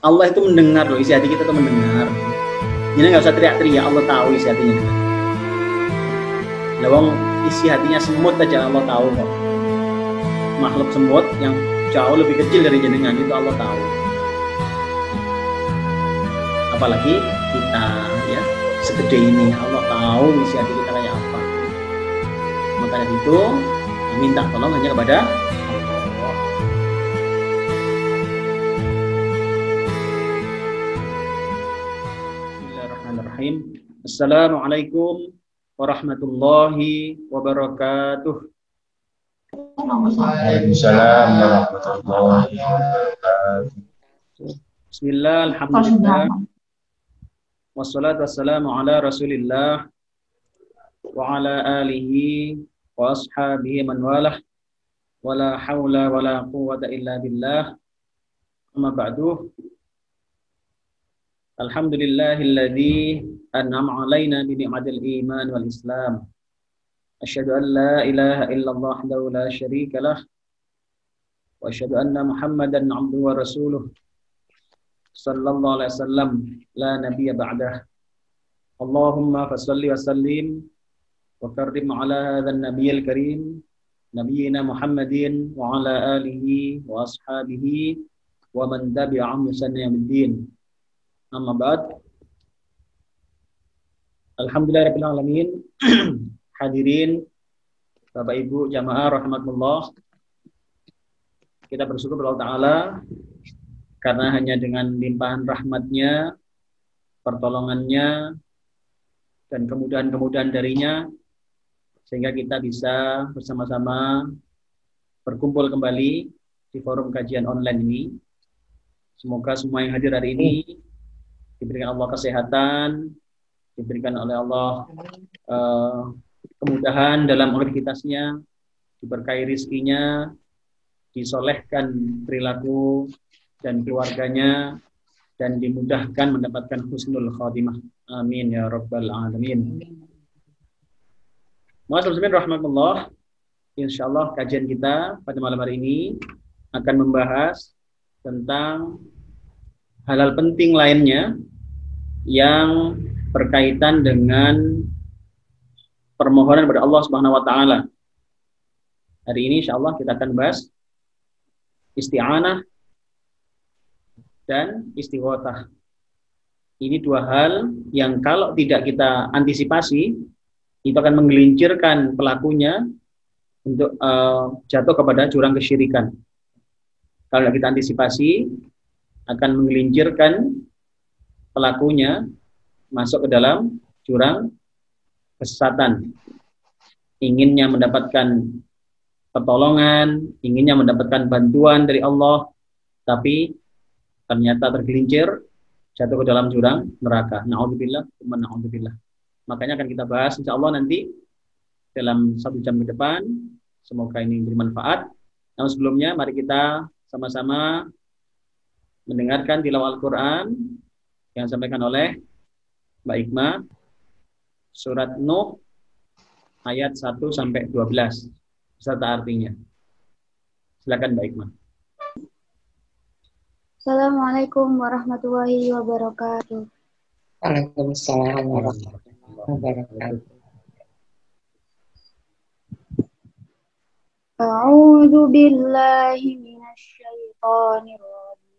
Allah itu mendengar loh, isi hati kita itu mendengar. Jadi nggak usah teriak-teriak, Allah tahu isi hatinya. Lawang isi hatinya semut aja Allah tahu kok. Makhluk semut yang jauh lebih kecil dari jenengan itu Allah tahu. Apalagi kita ya segede ini, Allah tahu isi hati kita kayak apa. Maka dari itu minta tolong hanya kepada Allah. Bismillahirrahmanirrahim. Assalamualaikum warahmatullahi wabarakatuh. Waalaikumsalam warahmatullahi wabarakatuh. Bismillah, alhamdulillah. Wassalatu wassalamu ala rasulillah wa ala alihi wa ashabihi man walah wa la hawla wa la quwwata illa billah. Amma ba'du. Alhamdulillahilladzi an'ama alaina bi ni'matil iman wal islam. Asyhadu an la ilaha illallah wahdahu la syarika lah wa asyhadu anna Muhammadan 'abduhu wa rasuluh. Sallallahu alaihi wasallam la nabiyya ba'dah. Allahumma fassalli wa sallim wa karrim ala hadzal nabiyil karim nabiyyina Muhammadin wa ala alihi wa ashabihi wa man tabi'ahum bi ihsan ila yaumil. Amma ba'd. Alhamdulillahirabbil alamin. Hadirin Bapak Ibu jamaah rahimakumullah. Kita bersyukur kepada Allah Ta'ala karena hanya dengan limpahan rahmatnya, pertolongannya, dan kemudahan-kemudahan darinya, sehingga kita bisa bersama-sama berkumpul kembali di forum kajian online ini. Semoga semua yang hadir hari ini diberikan Allah kesehatan, diberikan oleh Allah kemudahan dalam aktivitasnya, diberkahi rizkinya, disolehkan perilaku dan keluarganya, dan dimudahkan mendapatkan husnul khatimah. Amin ya rabbal alamin. Ma'asyiral rahmatullah. Insyaallah kajian kita pada malam hari ini akan membahas tentang hal-hal penting lainnya yang berkaitan dengan permohonan kepada Allah Subhanahu wa taala. Hari ini insyaallah kita akan bahas isti'anah dan istighotsah. Ini dua hal yang kalau tidak kita antisipasi, itu akan menggelincirkan pelakunya untuk jatuh kepada jurang kesyirikan. Kalau kita antisipasi, akan menggelincirkan pelakunya masuk ke dalam jurang kesesatan. Inginnya mendapatkan pertolongan, inginnya mendapatkan bantuan dari Allah, tapi ternyata tergelincir, jatuh ke dalam jurang neraka. Na'udzubillah, na'udzubillah. Makanya akan kita bahas insya Allah nanti dalam 1 jam ke depan. Semoga ini bermanfaat. Namun sebelumnya mari kita sama-sama mendengarkan tilawah Al-Quran yang disampaikan oleh Mbak Ikma, surat Nuh ayat 1 sampai 12 beserta artinya. Silakan Mbak Ikma. Assalamualaikum warahmatullahi wabarakatuh. Waalaikumsalam warahmatullahi wabarakatuh. A'udzu billahi minasy syaithanir rajim.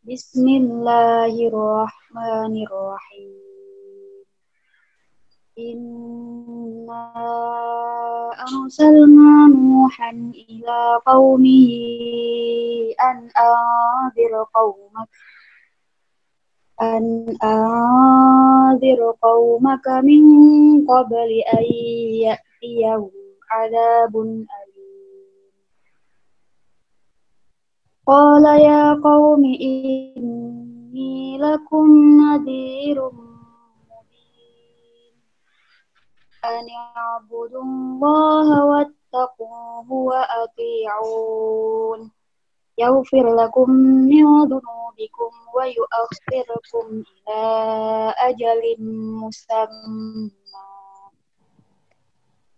Bismillahirrahmanirrahim. Inna arsalna Nuhan ila qaumihi an anzir qaumaka min qabli an ya'tiyahum adabun alim. Qala ya qaumi inni lakum nadhirum an i'budullaha wattaquhu wa ati'un yaghfir lakum min dhunubikum wa yu'akhkhirkum ila ajalin musamma.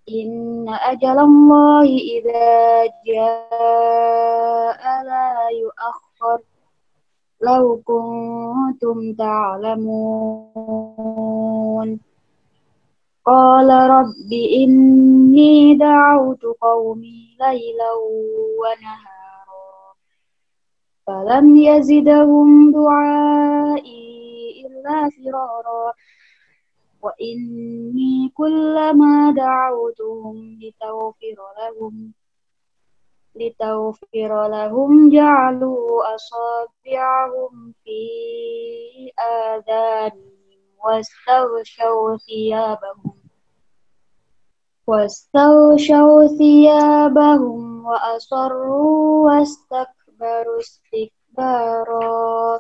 Inna ajalallahi idza jaa'a la yu'akhkhar والآخر لو كنتم تعلمون قال رب إني دعوت قومي ليلا ونهارا فلم يزدهم دعائي إلا فرارا وإني كلما دعوتهم لتغفر لهم جعلوا أصابعهم في آذانهم واستغشوا ثيابهم وأصروا واستكبروا استكبارا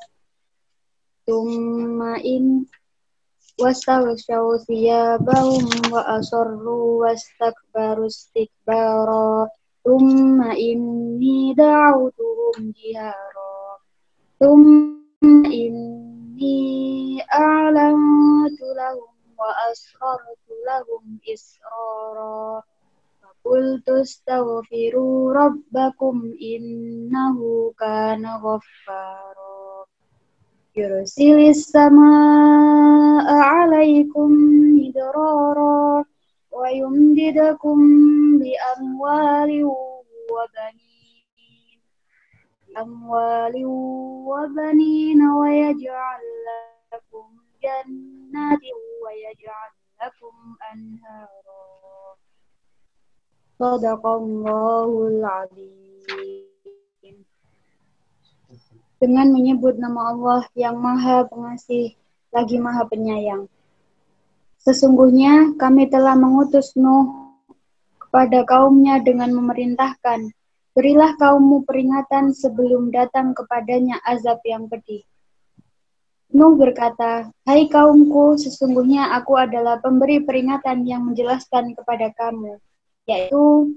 واستغشوا ثيابهم وأصروا واستكبروا استكبارا ثم إني دعوتهم جهارا ثم إني أعلنت لهم وأسررت لهم إسرارا فقلت استغفروا ربكم إنه كان غفارا يرسل السماء عليكم مدرارا ويمددكم بأموال ويجعل لكم جنات ويجعل لكم أنهارا صدق الله العظيم. Dengan menyebut nama Allah yang Maha Pengasih lagi Maha Penyayang. Sesungguhnya kami telah mengutus Nuh kepada kaumnya dengan memerintahkan, berilah kaummu peringatan sebelum datang kepadanya azab yang pedih. Nuh berkata, hai kaumku, sesungguhnya aku adalah pemberi peringatan yang menjelaskan kepada kamu, yaitu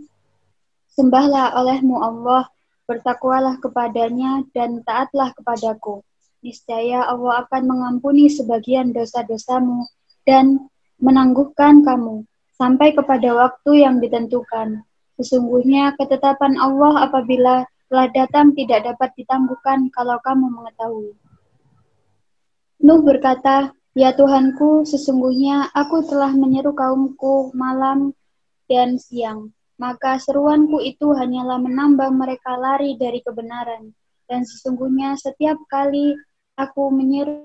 sembahlah olehmu Allah, bertakwalah kepadanya dan taatlah kepadaku. Niscaya Allah akan mengampuni sebagian dosa-dosamu dan menangguhkan kamu sampai kepada waktu yang ditentukan. Sesungguhnya ketetapan Allah apabila telah datang tidak dapat ditangguhkan kalau kamu mengetahui. Nuh berkata, ya Tuhanku, sesungguhnya aku telah menyeru kaumku malam dan siang. Maka seruanku itu hanyalah menambah mereka lari dari kebenaran. Dan sesungguhnya setiap kali aku menyeru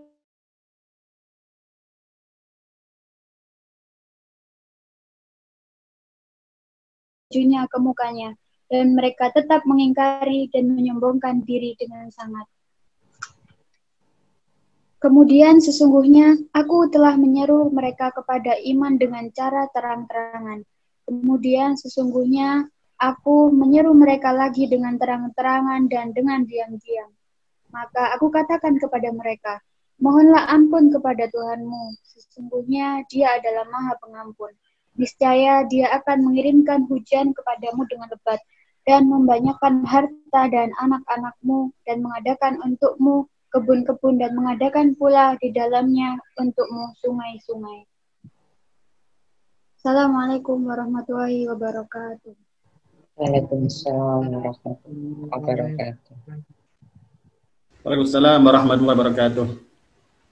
tujunya ke mukanya, dan mereka tetap mengingkari dan menyombongkan diri dengan sangat. Kemudian sesungguhnya aku telah menyeru mereka kepada iman dengan cara terang-terangan. Kemudian sesungguhnya aku menyeru mereka lagi dengan terang-terangan dan dengan diam-diam. Maka aku katakan kepada mereka, mohonlah ampun kepada Tuhanmu, sesungguhnya Dia adalah Maha Pengampun. Niscaya Dia akan mengirimkan hujan kepadamu dengan lebat, dan membanyakkan harta dan anak-anakmu, dan mengadakan untukmu kebun-kebun, dan mengadakan pula di dalamnya untukmu sungai-sungai. Assalamualaikum warahmatullahi wabarakatuh. Waalaikumsalam warahmatullahi wabarakatuh. Waalaikumsalam warahmatullahi wabarakatuh.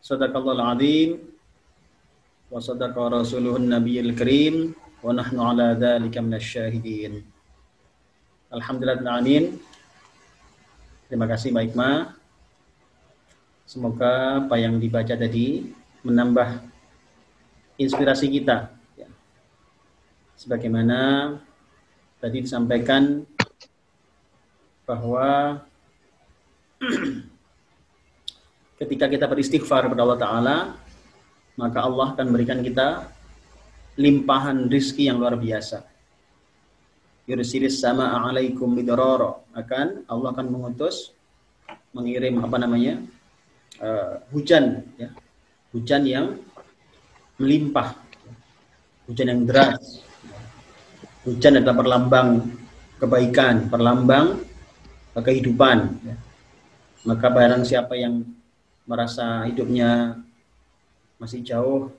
Sadaqallahul azim wa sadaqa rasuluhun nabiyil karim wa nahnu ala dzalika minasyahidin. Alhamdulillahil alamin. Terima kasih Mbak Hikmah. Semoga apa yang dibaca tadi menambah inspirasi kita. Sebagaimana tadi disampaikan bahwa ketika kita beristighfar kepada Allah Ta'ala, maka Allah akan memberikan kita limpahan rizki yang luar biasa. Yursilis sama'a alaikum midrara. Allah akan mengirim hujan, ya. Hujan yang melimpah, hujan yang deras. Hujan adalah perlambang kebaikan, perlambang kehidupan. Ya. Maka barang siapa yang merasa hidupnya masih jauh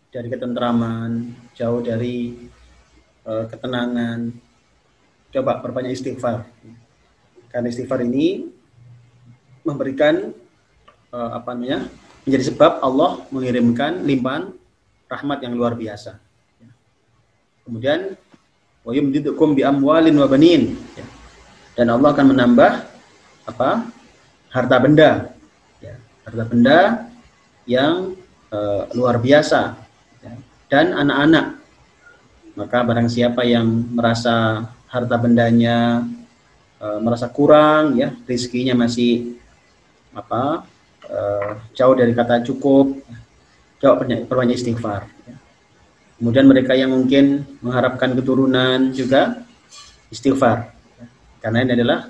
dari ketentraman, jauh dari ketenangan, coba perbanyak istighfar. Karena istighfar ini memberikan menjadi sebab Allah mengirimkan limpahan rahmat yang luar biasa. Kemudian wa yumdidukum bi amwalin wa banin, dan Allah akan menambah harta benda, harta benda yang luar biasa, dan anak-anak. Maka barang siapa yang merasa harta bendanya merasa kurang, rizkinya masih jauh dari kata cukup, perbanyak istighfar. Kemudian mereka yang mungkin mengharapkan keturunan juga istighfar, karena ini adalah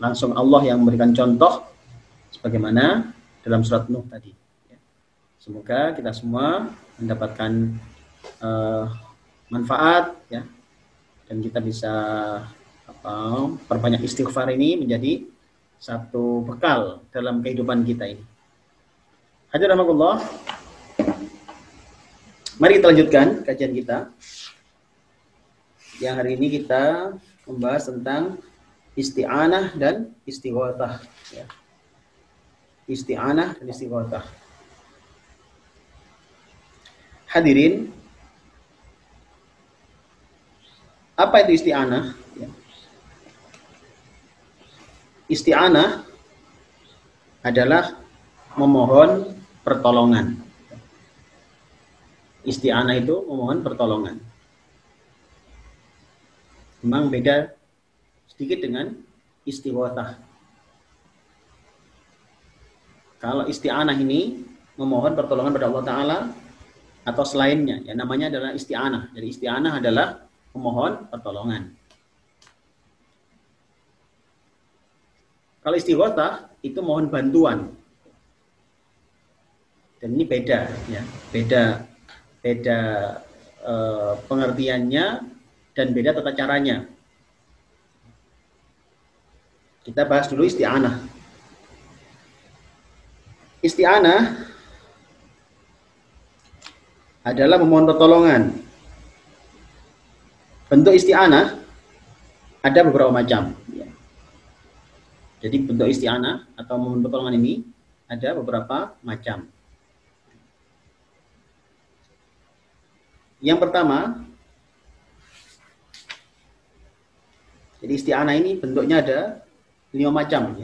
langsung Allah yang memberikan contoh sebagaimana dalam surat Nuh tadi. Semoga kita semua mendapatkan manfaat, dan kita bisa perbanyak istighfar ini menjadi satu bekal dalam kehidupan kita ini. Hadirin rahimakumullah. Mari kita lanjutkan kajian kita. Yang hari ini kita membahas tentang isti'anah dan istighatsah. Isti'anah dan istighatsah. Hadirin, apa itu isti'anah? Isti'anah adalah memohon pertolongan. Isti'anah itu memohon pertolongan. Memang beda sedikit dengan istighatsah. Kalau isti'anah ini memohon pertolongan pada Allah Ta'ala atau selainnya, namanya adalah isti'anah. Jadi isti'anah adalah memohon pertolongan. Kalau istighatsah itu mohon bantuan. Dan ini beda, beda pengertiannya dan beda tata caranya. Kita bahas dulu isti'anah. Isti'anah adalah memohon pertolongan. Bentuk isti'anah ada beberapa macam. Jadi bentuk isti'anah atau memohon pertolongan ini ada beberapa macam. Yang pertama, jadi isti'anah ini bentuknya ada 5 macam.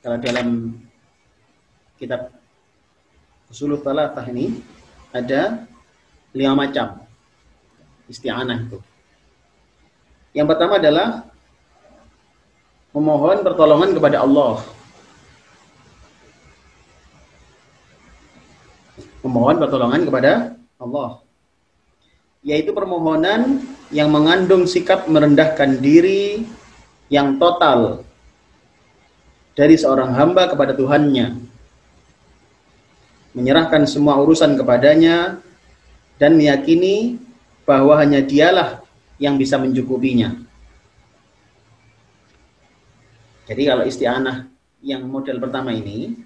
Kalau dalam kitab Ushulul Thalathah ini ada 5 macam isti'anah itu. Yang pertama adalah memohon pertolongan kepada Allah. Memohon pertolongan kepada Allah, yaitu permohonan yang mengandung sikap merendahkan diri yang total dari seorang hamba kepada Tuhannya, menyerahkan semua urusan kepadanya dan meyakini bahwa hanya Dialah yang bisa mencukupinya. Jadi kalau isti'anah yang model pertama ini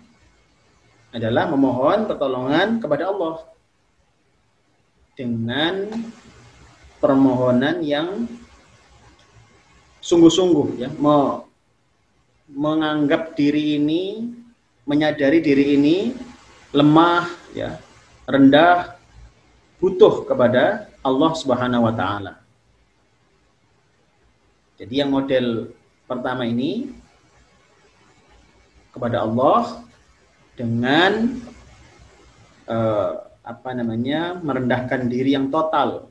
adalah memohon pertolongan kepada Allah dengan permohonan yang sungguh-sungguh, menganggap diri ini, menyadari diri ini lemah, rendah, butuh kepada Allah Subhanahu wa Ta'ala. Jadi yang model pertama ini kepada Allah dengan merendahkan diri yang total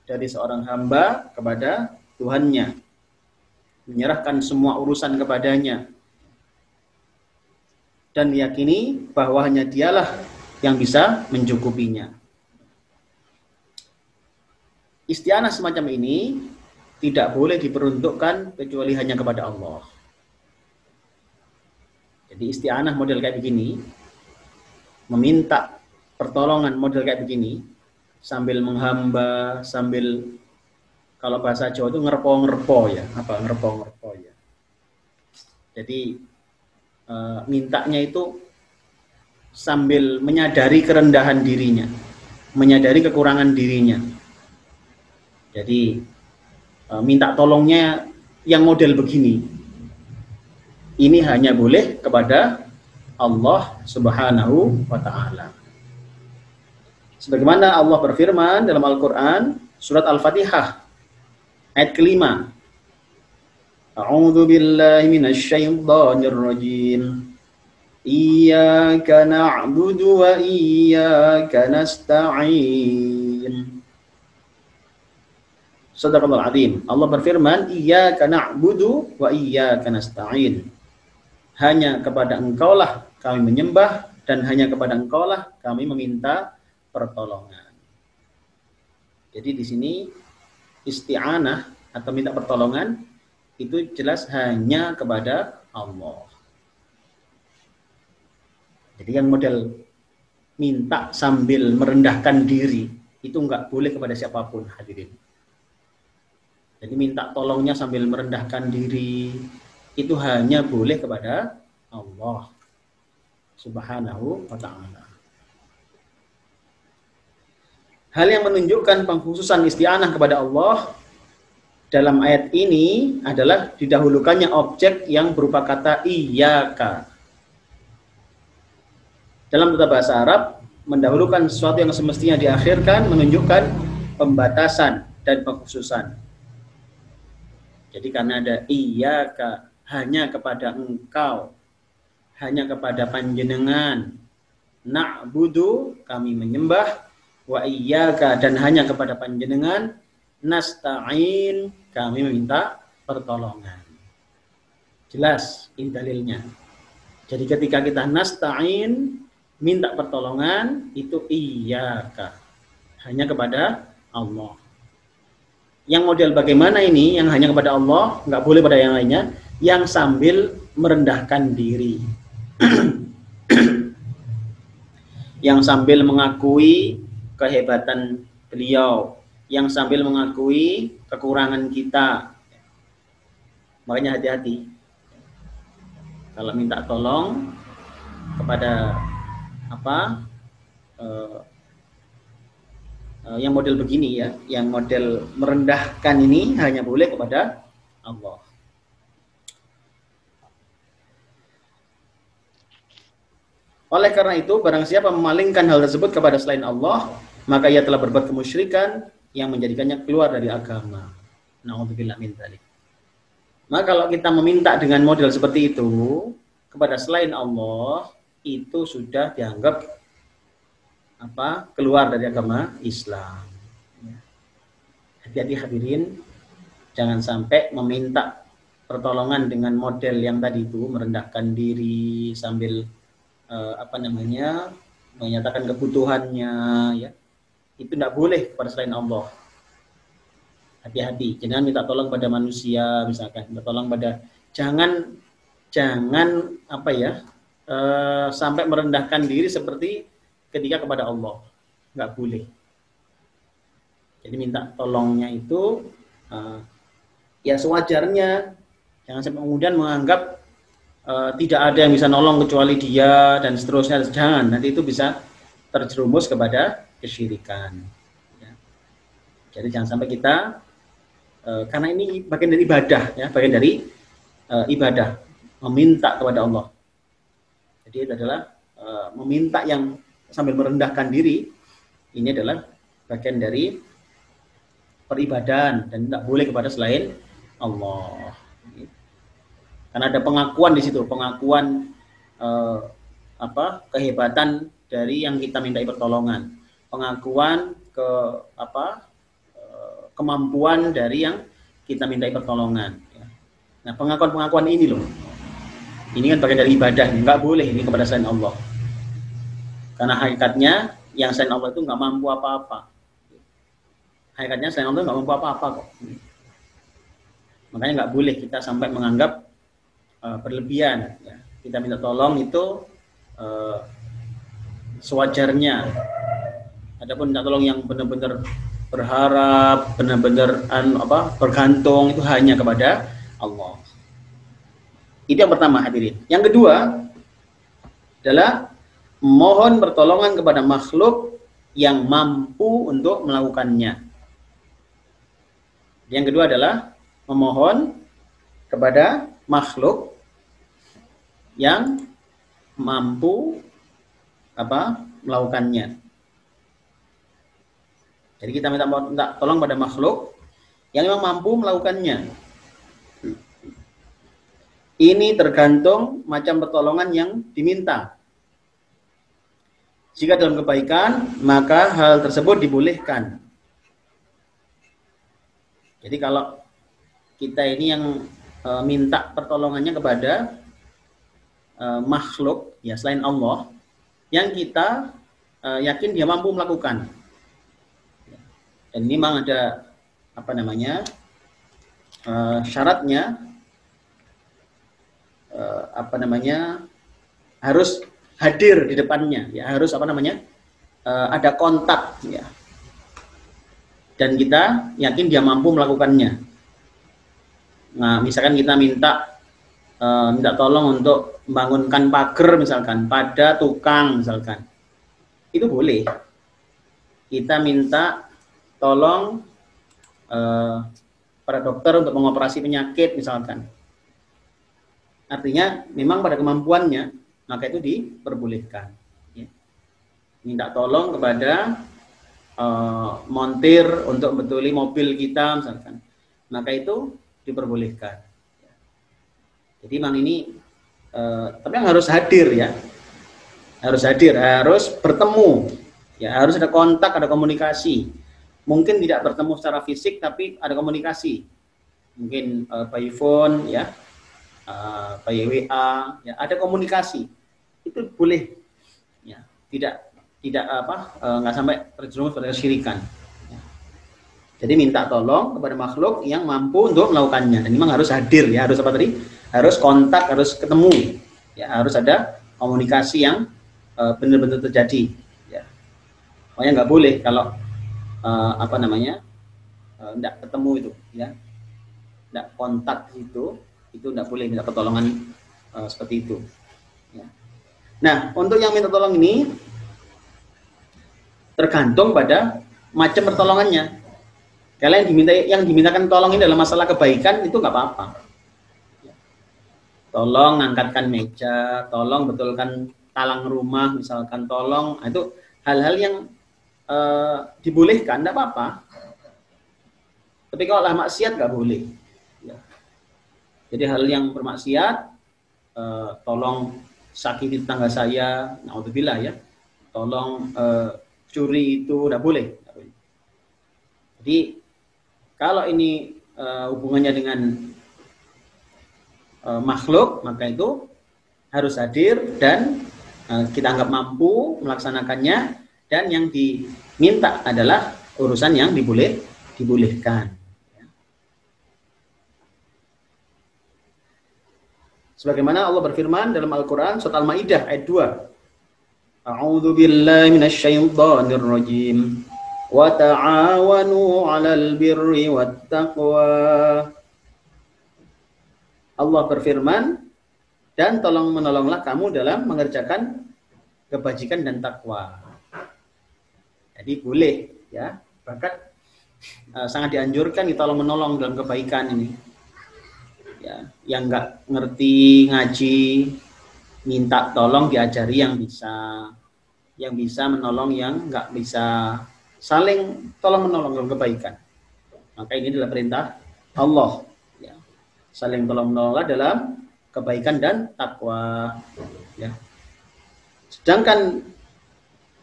dari seorang hamba kepada Tuhannya, menyerahkan semua urusan kepadanya dan meyakini bahwa hanya Dialah yang bisa mencukupinya. Isti'anah semacam ini tidak boleh diperuntukkan kecuali hanya kepada Allah. Jadi isti'anah model kayak begini, meminta pertolongan model kayak begini, sambil menghamba, sambil, kalau bahasa Jawa itu ngerpo-ngerpo ngerpo-ngerpo. Jadi mintanya itu sambil menyadari kerendahan dirinya, menyadari kekurangan dirinya. Jadi minta tolongnya yang model begini. ini hanya boleh kepada Allah Subhanahu wa Ta'ala. Sebagaimana Allah berfirman dalam Al-Quran, surat Al-Fatihah, ayat kelima. A'udzu billahi minasyaitonir rajim. Iyyaka na'budu wa iyyaka nasta'in. Shadaqallahul azim. Allah berfirman, iyyaka na'budu wa iyyaka nasta'in. Hanya kepada Engkaulah kami menyembah dan hanya kepada Engkaulah kami meminta pertolongan. Jadi di sini isti'anah atau minta pertolongan itu jelas hanya kepada Allah. Jadi yang model minta sambil merendahkan diri itu enggak boleh kepada siapapun, hadirin. Jadi minta tolongnya sambil merendahkan diri itu hanya boleh kepada Allah Subhanahu wa Ta'ala. Hal yang menunjukkan pengkhususan isti'anah kepada Allah dalam ayat ini adalah didahulukannya objek yang berupa kata iyyaka. Dalam tata bahasa Arab, mendahulukan sesuatu yang semestinya diakhirkan menunjukkan pembatasan dan pengkhususan. Jadi karena ada iyyaka, hanya kepada Engkau, hanya kepada panjenengan, na'budu, kami menyembah, wa iyyaka, dan hanya kepada panjenengan, nasta'in, kami meminta pertolongan. Jelas ini dalilnya. Jadi ketika kita nasta'in, minta pertolongan, itu iyyaka, hanya kepada Allah. Yang model bagaimana ini, yang hanya kepada Allah, nggak boleh pada yang lainnya, yang sambil merendahkan diri. Yang sambil mengakui kehebatan beliau, yang sambil mengakui kekurangan kita. Makanya hati-hati kalau minta tolong kepada yang model begini ya, yang model merendahkan ini hanya boleh kepada Allah. Oleh karena itu, barang siapa memalingkan hal tersebut kepada selain Allah, maka ia telah berbuat kemusyrikan yang menjadikannya keluar dari agama. Na'udzubillah min dzalik. Maka kalau kita meminta dengan model seperti itu kepada selain Allah, itu sudah dianggap keluar dari agama Islam. Hati-hati hadirin, jangan sampai meminta pertolongan dengan model yang tadi itu, merendahkan diri sambil menyatakan kebutuhannya, ya. Itu tidak boleh kepada selain Allah. Hati-hati, jangan minta tolong pada manusia, misalkan minta tolong pada jangan sampai merendahkan diri seperti ketika kepada Allah, nggak boleh. Jadi minta tolongnya itu ya sewajarnya, jangan sampai kemudian menganggap tidak ada yang bisa nolong kecuali dia dan seterusnya. Jangan, nanti itu bisa terjerumus kepada kesyirikan. Ya. Jadi jangan sampai kita karena ini bagian dari ibadah, ya, bagian dari ibadah meminta kepada Allah. Jadi itu adalah meminta yang sambil merendahkan diri, ini adalah bagian dari peribadahan dan tidak boleh kepada selain Allah. Karena ada pengakuan di situ, pengakuan kehebatan dari yang kita mintai pertolongan, pengakuan kemampuan dari yang kita mintai pertolongan. Nah, pengakuan ini loh, ini kan bagian dari ibadah, nggak boleh ini kepada selain Allah. Karena hakikatnya yang selain Allah itu nggak mampu apa-apa. Hakikatnya selain Allah nggak mampu apa-apa kok. Makanya nggak boleh kita sampai menganggap berlebihan. Ya. Kita minta tolong itu sewajarnya. Adapun minta tolong yang benar-benar berharap, benar-benar bergantung, itu hanya kepada Allah. Itu yang pertama hadirin. Yang kedua adalah mohon pertolongan kepada makhluk yang mampu untuk melakukannya. Yang kedua adalah memohon kepada makhluk yang mampu melakukannya. Jadi kita minta tolong pada makhluk yang memang mampu melakukannya. Ini tergantung macam pertolongan yang diminta. Jika dalam kebaikan, maka hal tersebut dibolehkan. Jadi kalau kita ini yang minta pertolongannya kepada makhluk ya selain Allah, yang kita yakin dia mampu melakukan. Dan ini memang ada syaratnya, harus hadir di depannya, ya harus ada kontak, ya. Dan kita yakin dia mampu melakukannya. Nah, misalkan kita minta tolong untuk membangunkan pagar misalkan pada tukang misalkan, itu boleh. Kita minta tolong para dokter untuk mengoperasi penyakit misalkan. Artinya memang pada kemampuannya, maka itu diperbolehkan. Ya. Minta tolong kepada montir untuk membetuli mobil kita misalkan, maka itu diperbolehkan. Jadi memang ini tapi yang harus hadir ya, harus bertemu, ya harus ada kontak, ada komunikasi. Mungkin tidak bertemu secara fisik, tapi ada komunikasi. Mungkin by phone, ya, by WA, ya ada komunikasi. Itu boleh, ya tidak nggak sampai terjerumus pada kesyirikan. Ya. Jadi minta tolong kepada makhluk yang mampu untuk melakukannya. Dan memang harus hadir, ya harus harus kontak, harus ketemu, ya harus ada komunikasi yang benar-benar terjadi. Ya. Makanya nggak boleh kalau nggak ketemu itu, ya nggak kontak itu nggak boleh minta pertolongan seperti itu. Ya. Nah, untuk yang minta tolong ini tergantung pada macam pertolongannya. Kalau yang dimintakan tolong ini dalam masalah kebaikan itu nggak apa-apa. Tolong angkatkan meja, tolong betulkan talang rumah, misalkan tolong, itu hal-hal yang dibolehkan, tidak apa-apa. Tapi kalau lah maksiat nggak boleh. Ya. Jadi hal yang bermaksiat, tolong sakiti tetangga saya, naudzubillah ya, tolong curi itu tidak boleh. Jadi kalau ini hubungannya dengan makhluk, maka itu harus hadir dan kita anggap mampu melaksanakannya, dan yang diminta adalah urusan yang dibolehkan. Sebagaimana Allah berfirman dalam Al-Quran surat Al-Maidah ayat 2. A'udzu billahi minasyaitonir rajim. Wa ta'awanu 'alal birri wat taqwa. Allah berfirman, dan tolong-menolonglah kamu dalam mengerjakan kebajikan dan takwa. Jadi boleh, ya, bahkan sangat dianjurkan kita tolong-menolong dalam kebaikan ini. Ya, yang nggak ngerti ngaji, minta tolong diajari yang bisa menolong yang nggak bisa, saling tolong-menolong dalam kebaikan. Maka ini adalah perintah Allah. Ya. Saling tolong-menolonglah dalam kebaikan dan takwa. Ya. Sedangkan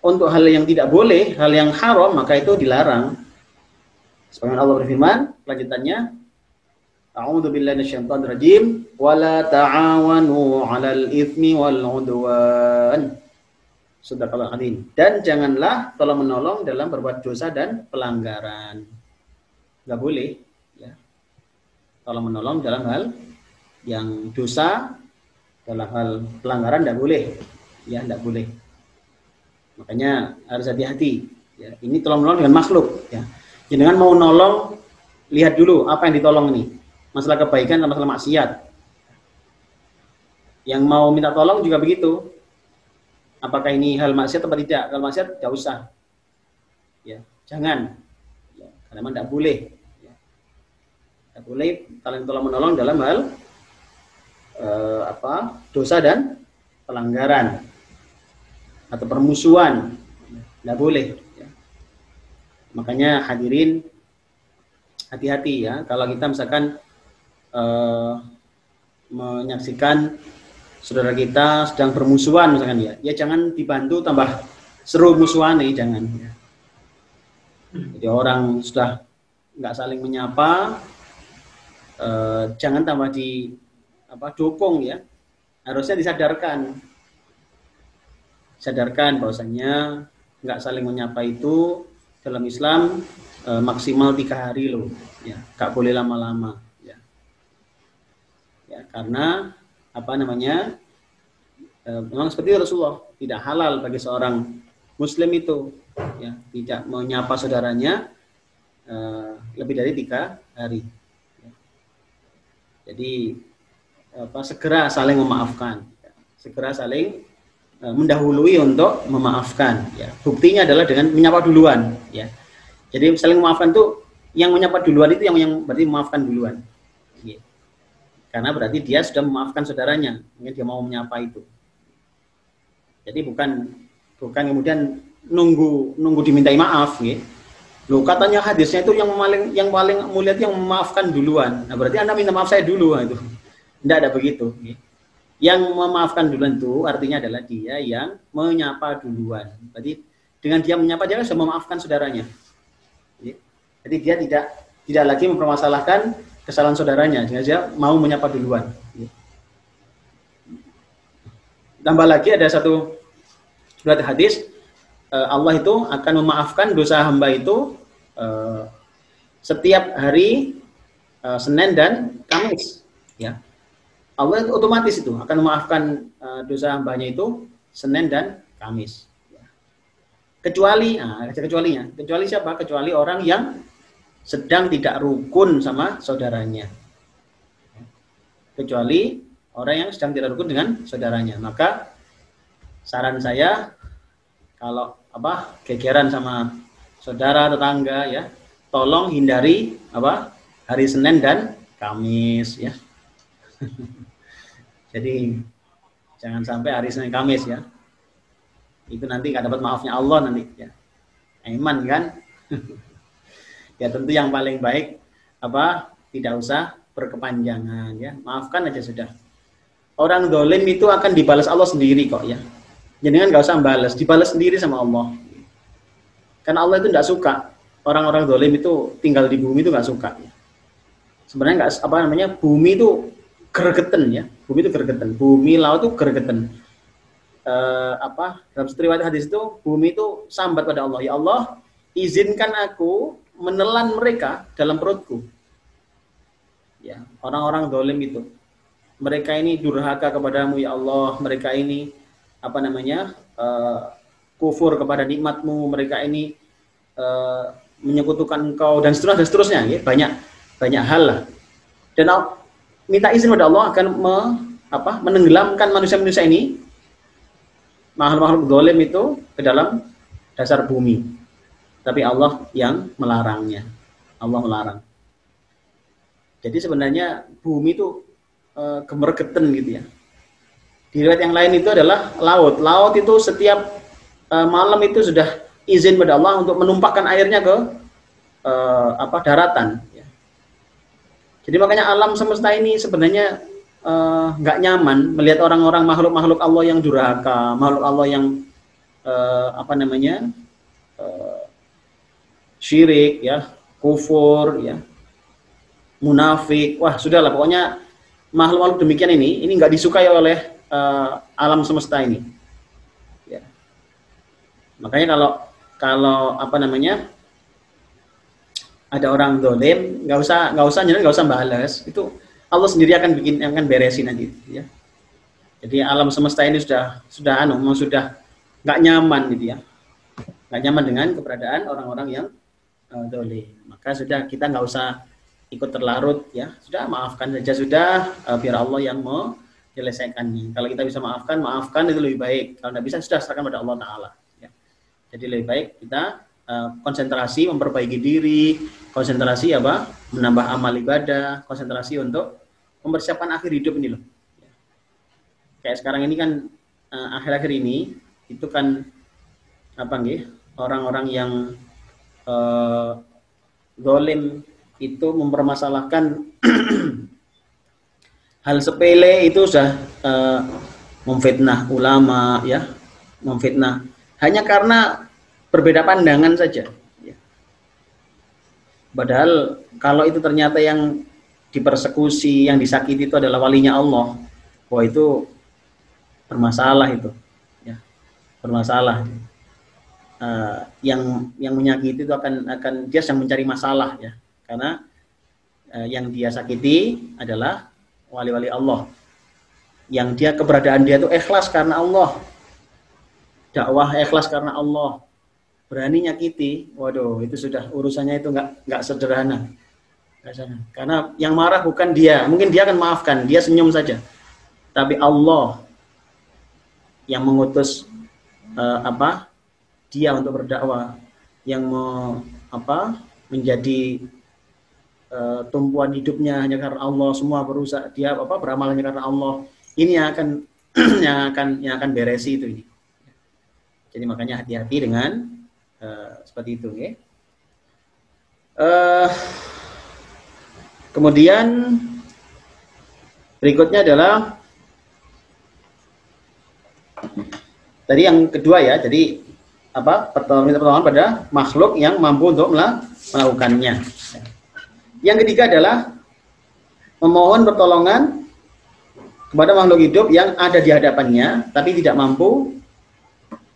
untuk hal yang tidak boleh, hal yang haram, maka itu dilarang. Sebagaimana Allah berfirman, lanjutannya, A'udzu billahi minasyaitonir rajim, wa la ta'awanu 'alal itsmi wal 'udwan. Shadaqallahu adzim. Dan janganlah tolong-menolong dalam berbuat dosa dan pelanggaran. Enggak boleh, ya. Tolong-menolong dalam hal yang dosa, dalam hal pelanggaran enggak boleh. Ya, enggak boleh. Makanya harus hati-hati. Ya, ini tolong-menolong dengan makhluk. Ya. Jangan mau nolong, lihat dulu apa yang ditolong ini. Masalah kebaikan atau masalah maksiat. Yang mau minta tolong juga begitu. Apakah ini hal maksiat atau tidak? Kalau maksiat, tidak usah. Ya, jangan. Ya, karena memang tidak boleh. Ya. Tidak boleh tolong-menolong dalam hal dosa dan pelanggaran atau permusuhan, tidak boleh. Ya. Makanya hadirin hati-hati ya, kalau kita misalkan menyaksikan saudara kita sedang bermusuhan misalkan ya jangan dibantu tambah seru musuhan nih, jangan. Ya. Jadi orang sudah nggak saling menyapa, jangan tambah dukung ya. Harusnya disadarkan bahwasanya nggak saling menyapa itu dalam Islam maksimal 3 hari loh, ya nggak boleh lama-lama ya. Ya karena memang seperti Rasulullah, tidak halal bagi seorang Muslim itu ya tidak menyapa saudaranya lebih dari 3 hari. Ya. Jadi segera saling memaafkan, segera saling mendahului untuk memaafkan. Ya. Buktinya adalah dengan menyapa duluan. Ya. Jadi saling memaafkan itu, yang menyapa duluan itu yang berarti memaafkan duluan. Ya. Karena berarti dia sudah memaafkan saudaranya, mungkin dia mau menyapa itu. Jadi bukan kemudian nunggu dimintai maaf. Ya. Loh, katanya hadisnya itu yang paling mulia itu yang memaafkan duluan. Nah, berarti Anda minta maaf saya dulu. Nah, itu. Tidak ada begitu. Yang memaafkan duluan itu artinya adalah dia yang menyapa duluan. Berarti dengan dia menyapa, dia sudah memaafkan saudaranya. Jadi dia tidak lagi mempermasalahkan kesalahan saudaranya, dengan dia mau menyapa duluan. Tambah lagi ada satu surat hadis, Allah itu akan memaafkan dosa hamba itu setiap hari Senin dan Kamis. Ya. Allah itu otomatis itu akan memaafkan dosa hambanya itu Senin dan Kamis. Kecuali siapa? Kecuali orang yang sedang tidak rukun sama saudaranya. Kecuali orang yang sedang tidak rukun dengan saudaranya. Maka saran saya, kalau gegeran sama saudara tetangga ya, tolong hindari hari Senin dan Kamis ya. Jadi jangan sampai hari Senin Kamis ya. Itu nanti nggak dapat maafnya Allah nanti ya. Iman kan? Ya tentu yang paling baik tidak usah berkepanjangan ya. Maafkan aja sudah. Orang dolim itu akan dibalas Allah sendiri kok ya. Jangan nggak usah balas, dibalas sendiri sama Allah. Karena Allah itu nggak suka orang-orang dolim itu tinggal di bumi itu nggak suka. Ya. Sebenarnya nggak bumi itu gergeten ya, bumi itu gergeten, bumi laut itu gergeten. Dalam satu riwayat hadis itu bumi itu sambat pada Allah, ya Allah izinkan aku menelan mereka dalam perutku. Ya, orang-orang dolim itu, mereka ini durhaka kepadamu ya Allah, mereka ini kufur kepada nikmatmu, mereka ini menyekutukan engkau dan seterusnya ya, banyak hal lah. Dan minta izin pada Allah akan menenggelamkan manusia-manusia ini, makhluk-makhluk dolim itu ke dalam dasar bumi. Tapi Allah yang melarangnya. Allah melarang. Jadi sebenarnya bumi itu gemergeten gitu ya. Di riwayat yang lain itu adalah laut. Laut itu setiap malam itu sudah izin pada Allah untuk menumpahkan airnya ke daratan. Jadi makanya alam semesta ini sebenarnya nggak nyaman melihat orang-orang makhluk-makhluk Allah yang durhaka, makhluk Allah yang syirik, ya, kufur, ya, munafik. Wah sudahlah, pokoknya makhluk-makhluk demikian ini nggak disukai oleh alam semesta ini. Ya. Makanya kalau ada orang dolim, nggak usah balas, itu Allah sendiri akan beresin nanti, ya. Jadi alam semesta ini sudah nggak nyaman gitu ya, nggak nyaman dengan keberadaan orang-orang yang dolim. Maka sudah kita nggak usah ikut terlarut, ya. Sudah maafkan saja sudah, biar Allah yang menyelesaikannya. Kalau kita bisa maafkan itu lebih baik. Kalau nggak bisa sudah serahkan pada Allah Taala. Ya. Jadi lebih baik kita konsentrasi memperbaiki diri, konsentrasi menambah amal ibadah, konsentrasi untuk mempersiapkan akhir hidup ini loh. kayak sekarang ini kan akhir-akhir ini itu kan apa nggih, orang-orang yang zalim itu mempermasalahkan hal sepele itu sudah memfitnah ulama ya, memfitnah hanya karena berbeda pandangan saja ya. Padahal kalau itu ternyata yang dipersekusi, yang disakiti itu adalah walinya Allah, wah itu bermasalah itu ya, bermasalah. Yang menyakiti itu akan dia sedang mencari masalah ya, karena yang dia sakiti adalah wali-wali Allah, yang dia keberadaan dia itu ikhlas karena Allah, dakwah ikhlas karena Allah, berani nyakiti, waduh itu sudah urusannya itu nggak sederhana. Karena yang marah bukan dia, mungkin dia akan maafkan, dia senyum saja, tapi Allah yang mengutus dia untuk berdakwah, yang menjadi tumpuan hidupnya hanya karena Allah, semua berusaha dia beramal hanya karena Allah. Ini yang akan yang akan beresi itu ini. Jadi makanya hati-hati dengan seperti itu, ya. Kemudian berikutnya adalah tadi yang kedua ya, jadi pertolongan pada makhluk yang mampu untuk melakukannya. Yang ketiga adalah memohon pertolongan kepada makhluk hidup yang ada di hadapannya tapi tidak mampu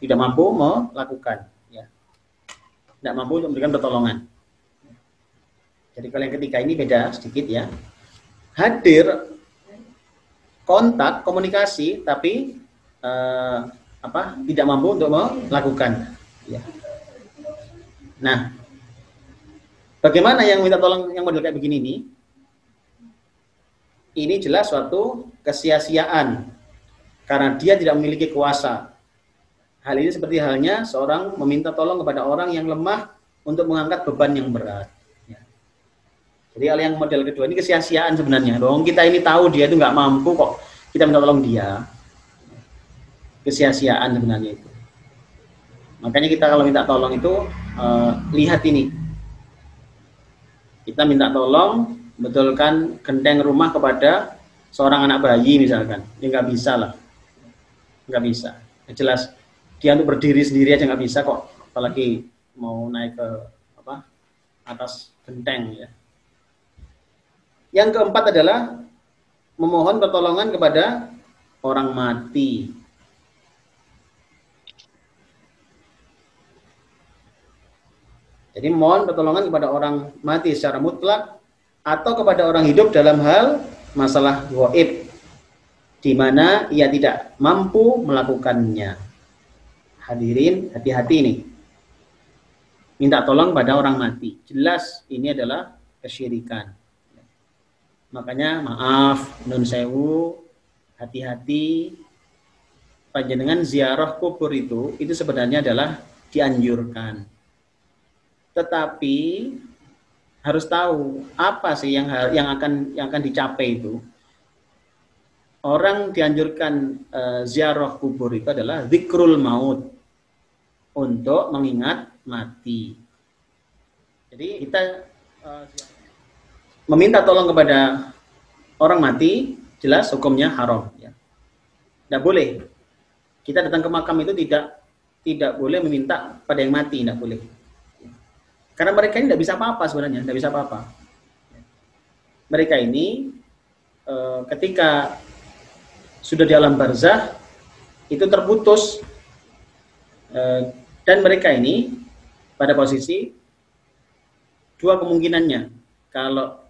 melakukan ya. Tidak mampu untuk memberikan pertolongan. Jadi kalau yang ketiga ini beda sedikit ya. Hadir kontak komunikasi tapi tidak mampu untuk melakukan ya. Nah, bagaimana yang minta tolong yang model kayak begini ini jelas suatu kesia-siaan karena dia tidak memiliki kuasa. Hal ini seperti halnya seorang meminta tolong kepada orang yang lemah untuk mengangkat beban yang berat ya. Jadi hal yang model kedua ini kesia-siaan sebenarnya. Dong kita ini tahu dia itu nggak mampu kok kita minta tolong dia. Kesia-siaan sebenarnya itu. Makanya kita kalau minta tolong itu lihat ini. Kita minta tolong betulkan genteng rumah kepada seorang anak bayi misalkan, ya nggak bisa lah, nggak bisa. Jelas dia untuk berdiri sendiri aja nggak bisa kok, apalagi mau naik ke atas genteng ya. Yang keempat adalah memohon pertolongan kepada orang mati. Jadi mohon pertolongan kepada orang mati secara mutlak atau kepada orang hidup dalam hal masalah gaib di mana ia tidak mampu melakukannya. Hadirin hati-hati ini. Minta tolong pada orang mati. Jelas ini adalah kesyirikan. Makanya maaf, nun sewu, hati-hati. Panjenengan ziarah kubur itu sebenarnya adalah dianjurkan. Tetapi harus tahu apa sih yang akan dicapai itu. Orang dianjurkan ziarah kubur itu adalah zikrul maut, untuk mengingat mati. Jadi kita meminta tolong kepada orang mati jelas hukumnya haram ya. Tidak boleh. Kita datang ke makam itu tidak boleh meminta pada yang mati, tidak boleh. Karena mereka ini tidak bisa apa-apa sebenarnya, tidak bisa apa-apa. Mereka ini ketika sudah di alam barzah itu terputus dan mereka ini pada posisi dua kemungkinannya. Kalau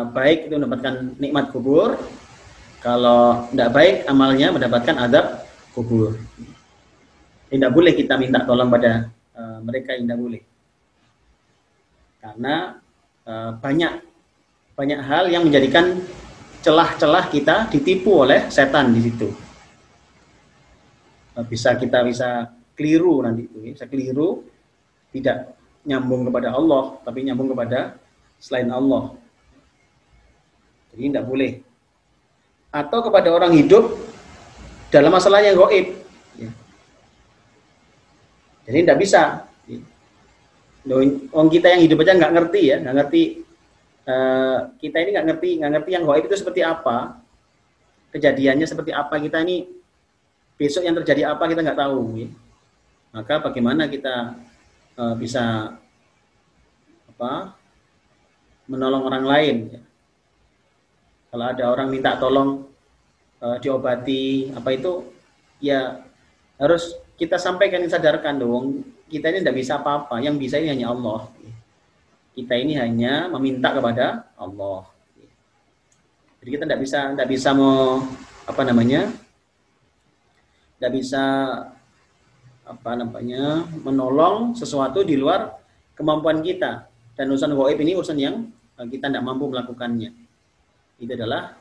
baik itu mendapatkan nikmat kubur, kalau tidak baik amalnya mendapatkan azab kubur. Tidak boleh kita minta tolong pada mereka, tidak boleh. Karena banyak hal yang menjadikan celah-celah kita ditipu oleh setan di situ. Kita bisa keliru nanti itu, bisa keliru, tidak nyambung kepada Allah, tapi nyambung kepada selain Allah. Jadi tidak boleh. atau kepada orang hidup dalam masalah yang gaib. Ya. Jadi tidak bisa. Orang kita yang hidup aja nggak ngerti ya, nggak ngerti. Kita ini nggak ngerti yang gaib itu seperti apa, kejadiannya seperti apa, kita ini besok yang terjadi apa kita nggak tahu. Ya. Maka bagaimana kita bisa menolong orang lain? Ya. Kalau ada orang minta tolong diobati apa itu, ya harus kita sampaikan, sadarkan dong. Kita ini tidak bisa apa-apa, yang bisa ini hanya Allah. Kita ini hanya meminta kepada Allah. Jadi kita tidak bisa menolong sesuatu di luar kemampuan kita. Dan urusan gaib ini urusan yang kita tidak mampu melakukannya. Itu adalah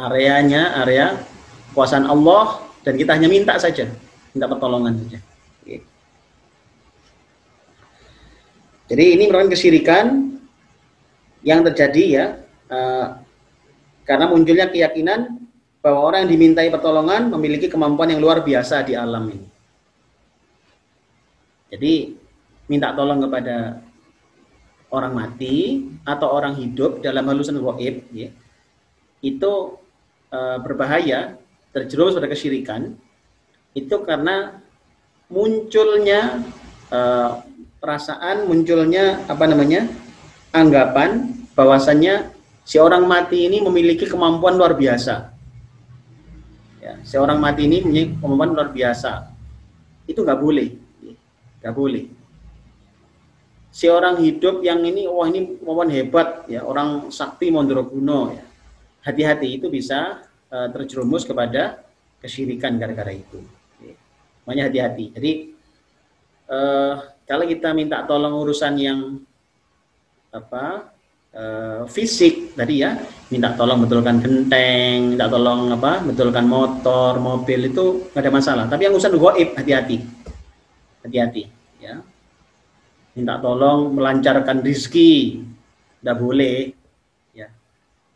area kekuasaan Allah, dan kita hanya minta saja, minta pertolongan saja. Oke. Jadi ini merupakan kesyirikan yang terjadi ya, karena munculnya keyakinan bahwa orang yang dimintai pertolongan memiliki kemampuan yang luar biasa di alam ini. Jadi minta tolong kepada orang mati atau orang hidup dalam urusan gaib, ya, itu berbahaya, terjerumus pada kesyirikan. Itu karena munculnya perasaan, munculnya anggapan bahwasannya si orang mati ini memiliki kemampuan luar biasa. Ya, seorang mati ini memiliki kemampuan luar biasa. Itu nggak boleh, nggak boleh. Si orang hidup yang ini, wah ini kemampuan hebat, ya, orang sakti Mandraguna, ya. Hati-hati, itu bisa terjerumus kepada kesyirikan gara-gara itu. Ya. Makanya hati-hati. Jadi kalau kita minta tolong urusan yang fisik tadi ya, minta tolong betulkan genteng, minta tolong betulkan motor, mobil, itu nggak ada masalah. Tapi yang urusan gaib, hati-hati, hati-hati, ya. Minta tolong melancarkan rizki, tidak boleh, ya.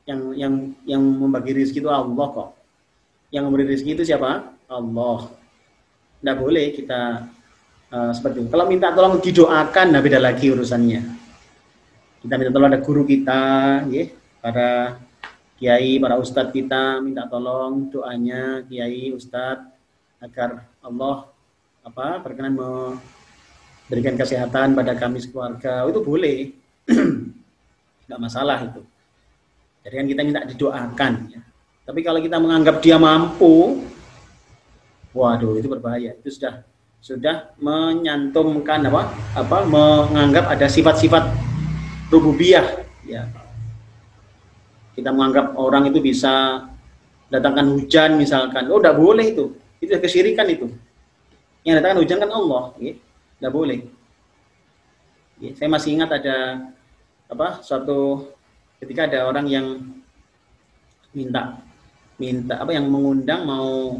Yang membagi rizki itu Allah kok. Yang memberi rizki itu siapa? Allah. Tidak boleh kita seperti itu. Kalau minta tolong didoakan, nah beda lagi urusannya. Kita minta tolong ada guru kita, ya, para kiai, para ustadz kita, minta tolong doanya kiai, ustadz, agar Allah berkenan berikan kesehatan pada kami sekeluarga, itu boleh, nggak masalah itu. Jadi kan kita minta didoakan, ya. Tapi kalau kita menganggap dia mampu, waduh, itu berbahaya. Itu sudah menyantumkan menganggap ada sifat-sifat rububiyah, ya. Kita menganggap orang itu bisa datangkan hujan misalkan, oh tidak boleh itu kesyirikan itu. Yang datangkan hujan kan Allah, ya. Tidak boleh. Ya, saya masih ingat ada suatu ketika ada orang yang minta yang mengundang mau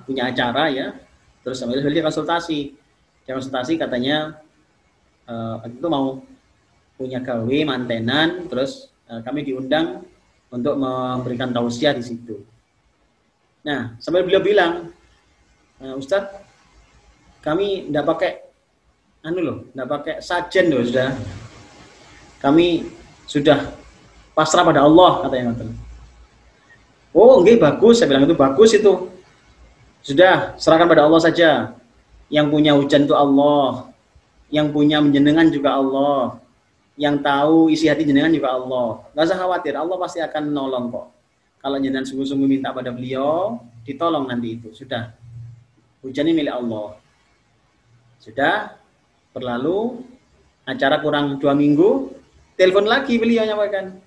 punya acara, ya, terus sambil dia konsultasi katanya itu mau punya gawe mantenan, terus kami diundang untuk memberikan tausiah di situ. Nah, sambil beliau bilang, Ustadz, kami tidak pakai tidak pakai sajen loh, sudah. Kami sudah pasrah pada Allah, katanya. Oh, nggih, bagus, saya bilang itu bagus itu. Sudah, serahkan pada Allah saja. Yang punya hujan itu Allah, yang punya menjenengan juga Allah, yang tahu isi hati jenengan juga Allah. Nggak usah khawatir, Allah pasti akan menolong kok. Kalau jenengan sungguh-sungguh minta pada beliau, ditolong nanti itu. Sudah, hujan ini milik Allah. Sudah berlalu acara kurang 2 minggu, telepon lagi beliau nyampaikan,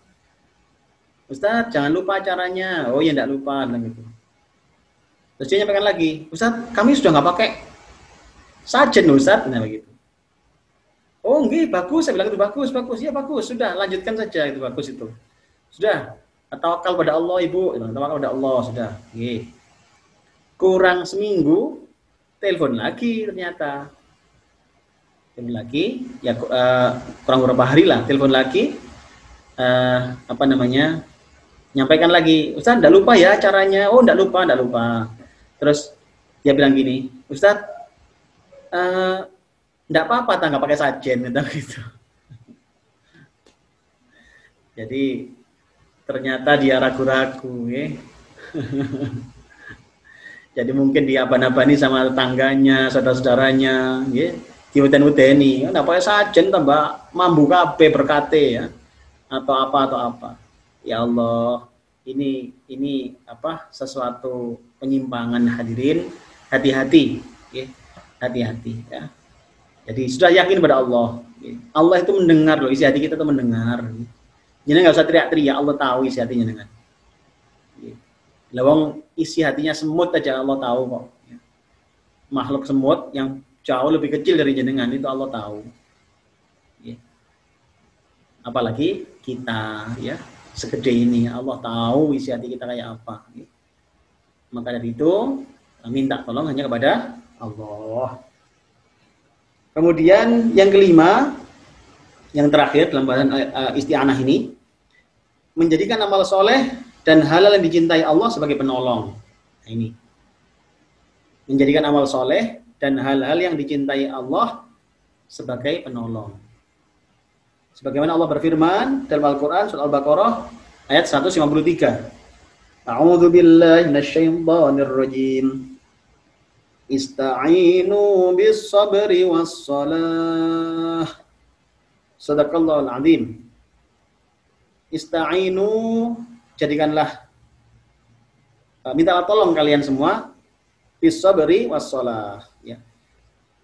Ustadz, jangan lupa acaranya. Oh ya, enggak lupa, bilang gitu. Terus dia nyampaikan lagi, Ustadz, kami sudah nggak pakai sajen, Ustadz, nah begitu. Oh nggih, bagus, saya bilang itu bagus, ya bagus, sudah lanjutkan saja, itu bagus itu. Sudah, tawakal pada Allah ibu, tawakal pada Allah, sudah. Nggih. Kurang seminggu, telepon lagi ternyata. Telepon lagi, ya kurang beberapa hari lah, telepon lagi, Nyampaikan lagi, Ustaz, enggak lupa ya caranya. Oh, enggak lupa. Terus dia bilang gini, Ustaz, enggak apa-apa, enggak pakai sajen gitu. Jadi ternyata dia ragu-ragu, ya. Jadi mungkin dia abani sama tetangganya, saudara-saudaranya, ya. Diweden-wedeni, enggak pakai sajen tambah mambu kabeh berkate ya. Atau apa. Ya Allah, ini apa sesuatu penyimpangan hadirin, hati-hati, ya. Hati-hati ya. Jadi sudah yakin pada Allah. Ya. Allah itu mendengar loh, isi hati kita itu mendengar. Jadi nggak usah teriak-teriak, Allah tahu isi hatinya dengan. Ya. Lawang isi hatinya semut aja Allah tahu kok. Ya. Makhluk semut yang jauh lebih kecil dari jenengan itu Allah tahu. Ya. Apalagi kita ya. Segede ini Allah tahu isi hati kita kayak apa. Maka dari itu minta tolong hanya kepada Allah. Kemudian yang kelima, yang terakhir dalam bahasan isti'anah ini, menjadikan amal soleh dan halal yang dicintai Allah sebagai penolong. Nah, ini menjadikan amal soleh dan hal-hal yang dicintai Allah sebagai penolong. Sebagaimana Allah berfirman dalam Al-Quran surah Al-Baqarah ayat 153. A'udzu billahi minasyaitonir rajim. Ista'inu bis sabri was salah. Shadaqallahul azim. Ista'inu, jadikanlah mintalah tolong kalian semua bis sabri was salah, ya.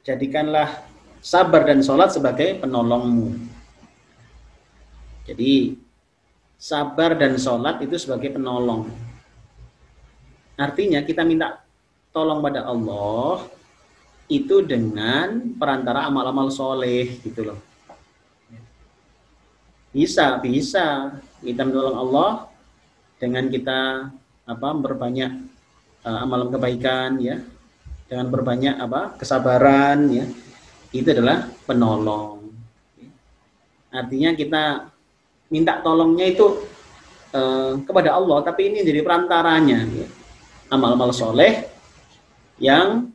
Jadikanlah sabar dan salat sebagai penolongmu. Jadi sabar dan sholat itu sebagai penolong. Artinya kita minta tolong pada Allah itu dengan perantara amal-amal soleh gitu loh. Bisa kita menolong Allah dengan kita berbanyak amal kebaikan ya, dengan berbanyak kesabaran ya, itu adalah penolong. Artinya kita minta tolongnya itu kepada Allah, tapi ini jadi perantaranya ya. Amal-amal soleh yang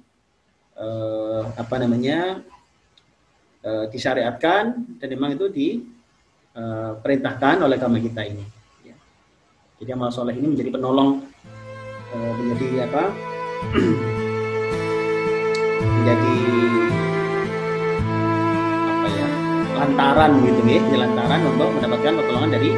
disyariatkan dan memang itu diperintahkan oleh agama kita ini ya. Jadi amal soleh ini menjadi penolong, menjadi menjadi lantaran gitu ya, lantaran untuk mendapatkan pertolongan dari